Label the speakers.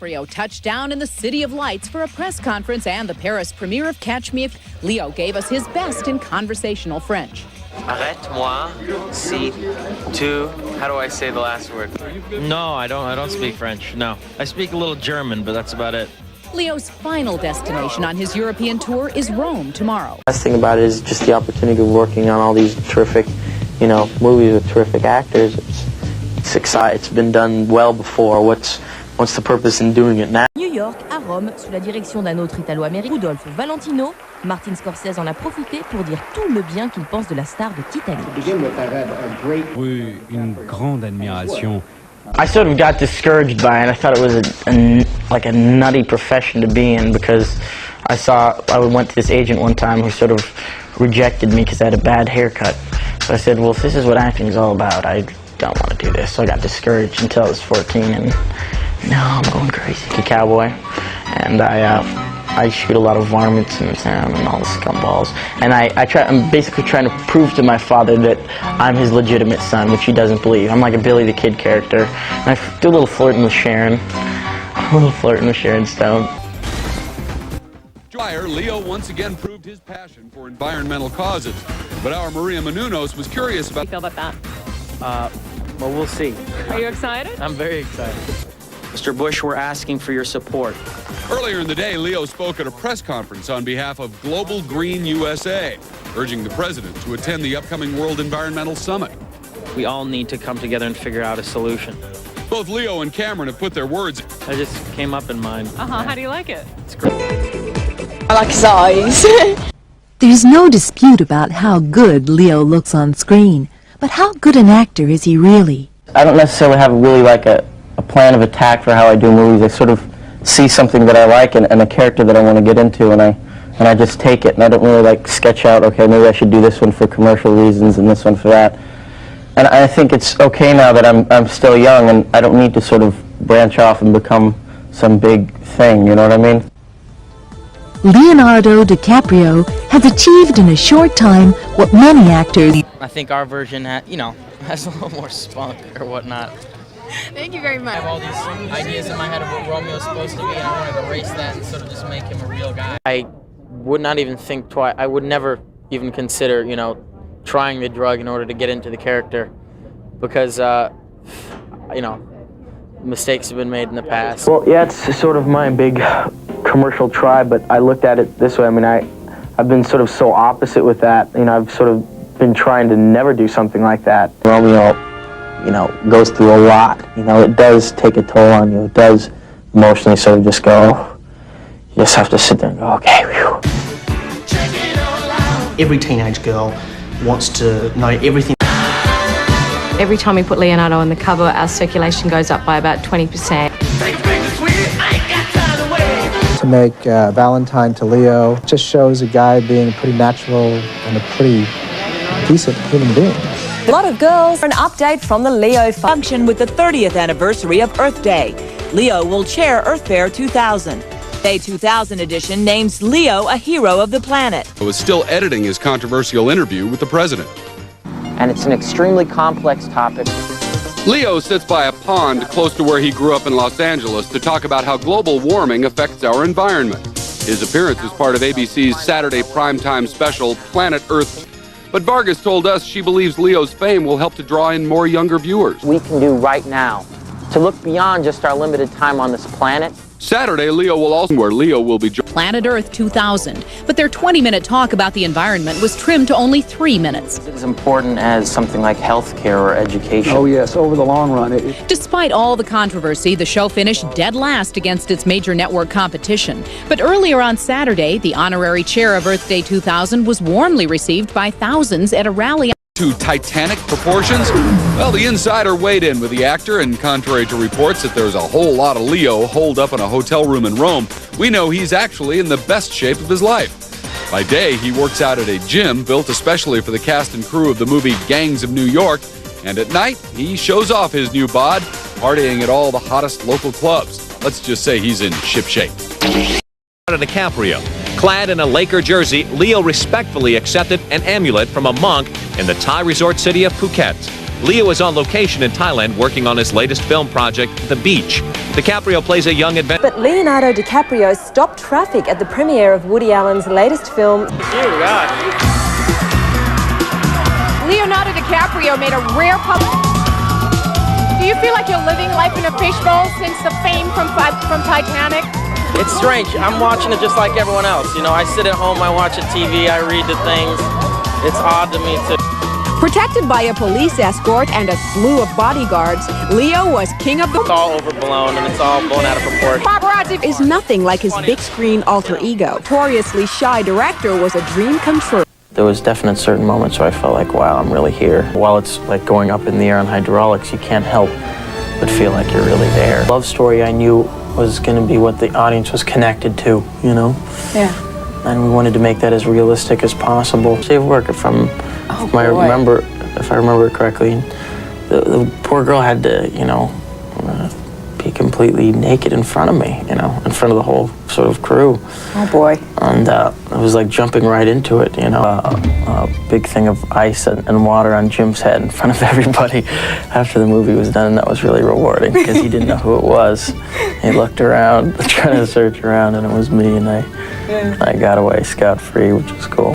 Speaker 1: DiCaprio touched down in the City of Lights for a press conference and the Paris premiere of Catch Me If. Leo gave us his best in conversational French.
Speaker 2: Arrête-moi si tu... How do I say the last word?
Speaker 3: No, I don't speak French, no. I speak a little German, but that's about it.
Speaker 1: Leo's final destination on his European tour is Rome tomorrow.
Speaker 4: The best thing about it is just the opportunity of working on all these terrific, movies with terrific actors. It's exciting. It's been done well before. What's the purpose in doing it now?
Speaker 5: New York, à Rome, sous la direction d'un autre Italo-américain, Rudolph Valentino, Martin Scorsese en a profité pour dire tout le bien qu'il pense de la star de Titanic.
Speaker 6: Oui, une grande admiration.
Speaker 4: I sort of got discouraged by it. I thought it was a nutty profession to be in because I went to this agent one time who sort of rejected me because I had a bad haircut. So I said, well, if this is what acting is all about, I don't want to do this. So I got discouraged until I was 14, and now I'm going crazy. I'm a cowboy, and I shoot a lot of varmints in the town and all the scumballs. And I'm basically trying to prove to my father that I'm his legitimate son, which he doesn't believe. I'm like a Billy the Kid character. And I do a little flirting with Sharon. Stone.
Speaker 7: Leo once again proved his passion for environmental causes. But our Maria Menounos was curious about...
Speaker 8: How do you feel about that?
Speaker 2: Well, we'll see.
Speaker 8: Are you excited?
Speaker 3: I'm very excited.
Speaker 2: Mr. Bush, we're asking for your support.
Speaker 7: Earlier in the day, Leo spoke at a press conference on behalf of Global Green USA, urging the president to attend the upcoming World Environmental Summit.
Speaker 3: We all need to come together and figure out a solution.
Speaker 7: Both Leo and Cameron have put their words...
Speaker 3: I just came up in mind.
Speaker 8: How do you like it?
Speaker 3: It's great.
Speaker 9: I like his eyes.
Speaker 10: There's no dispute about how good Leo looks on screen, but how good an actor is he really?
Speaker 4: I don't necessarily have really like a plan of attack for how I do movies. I sort of see something that I like and a character that I want to get into, and I just take it, and I don't really like sketch out, okay, maybe I should do this one for commercial reasons and this one for that. And I think it's okay now that I'm still young, and I don't need to sort of branch off and become some big thing, you know what I mean?
Speaker 10: Leonardo DiCaprio has achieved in a short time what many actors...
Speaker 3: I think our version, has a little more spunk or whatnot.
Speaker 9: Thank you very much.
Speaker 3: I have all these ideas in my head of what Romeo's supposed to be, and I want to erase that and sort of just make him a real guy. I would not even think twice. I would never even consider, trying the drug in order to get into the character, because, mistakes have been made in the past.
Speaker 4: Well, yeah, it's sort of my big commercial try, but I looked at it this way. I mean, I've been sort of so opposite with that. I've sort of been trying to never do something like that. Romeo, goes through a lot. It does take a toll on you. It does emotionally sort of just go, you just have to sit there and go, okay, whew.
Speaker 11: Every teenage girl wants to know everything.
Speaker 12: Every time we put Leonardo on the cover, our circulation goes up by about 20%.
Speaker 13: To make Valentine to Leo just shows a guy being a pretty natural and a pretty decent human being.
Speaker 5: A lot of girls. An update from the Leo function with the 30th anniversary of Earth Day. Leo will chair Earth Fair 2000. Day 2000 edition names Leo a hero of the planet.
Speaker 7: He was still editing his controversial interview with the president.
Speaker 2: And it's an extremely complex topic.
Speaker 7: Leo sits by a pond close to where he grew up in Los Angeles to talk about how global warming affects our environment. His appearance is part of ABC's Saturday primetime special, Planet Earth. But Vargas told us she believes Leo's fame will help to draw in more younger viewers.
Speaker 2: We can do right now to look beyond just our limited time on this planet.
Speaker 7: Saturday, Leo will be
Speaker 1: Planet Earth 2000, but their 20-minute talk about the environment was trimmed to only 3 minutes.
Speaker 2: It's as important as something like healthcare or education.
Speaker 14: Oh yes, over the long run.
Speaker 1: Despite all the controversy, the show finished dead last against its major network competition. But earlier on Saturday, the honorary chair of Earth Day 2000 was warmly received by thousands at a rally.
Speaker 7: To titanic proportions? Well, the insider weighed in with the actor, and contrary to reports that there's a whole lot of Leo holed up in a hotel room in Rome, we know he's actually in the best shape of his life. By day, he works out at a gym built especially for the cast and crew of the movie Gangs of New York, and at night, he shows off his new bod, partying at all the hottest local clubs. Let's just say he's in shipshape.
Speaker 15: DiCaprio. Clad in a Laker jersey, Leo respectfully accepted an amulet from a monk in the Thai resort city of Phuket. Leo is on location in Thailand working on his latest film project, The Beach. DiCaprio plays a young adventurer.
Speaker 14: But Leonardo DiCaprio stopped traffic at the premiere of Woody Allen's latest film.
Speaker 16: Leonardo DiCaprio made a rare Do you feel like you're living life in a fishbowl since the fame from Titanic?
Speaker 3: It's strange. I'm watching it just like everyone else. You know, I sit at home, I watch a TV, I read the things. It's odd to me too.
Speaker 16: Protected by a police escort and a slew of bodyguards, Leo was king of the...
Speaker 3: It's all overblown and it's all blown out of proportion.
Speaker 16: Paparazzi is nothing like his big screen alter ego. Notoriously shy director was a dream come true.
Speaker 4: There was definite certain moments where I felt like, wow, I'm really here. While it's like going up in the air on hydraulics, you can't help but feel like you're really there. Love story I knew was going to be what the audience was connected to, you know?
Speaker 16: Yeah.
Speaker 4: And we wanted to make that as realistic as possible. Save work if I remember it correctly. The poor girl had to, you know, be completely naked in front of me, you know, in front of the whole sort of crew.
Speaker 16: Oh boy.
Speaker 4: And it was like jumping right into it, you know. A big thing of ice and water on Jim's head in front of everybody after the movie was done, and that was really rewarding because he didn't know who it was. He looked around, trying to search around, and it was me, and I got away scot-free, which was cool.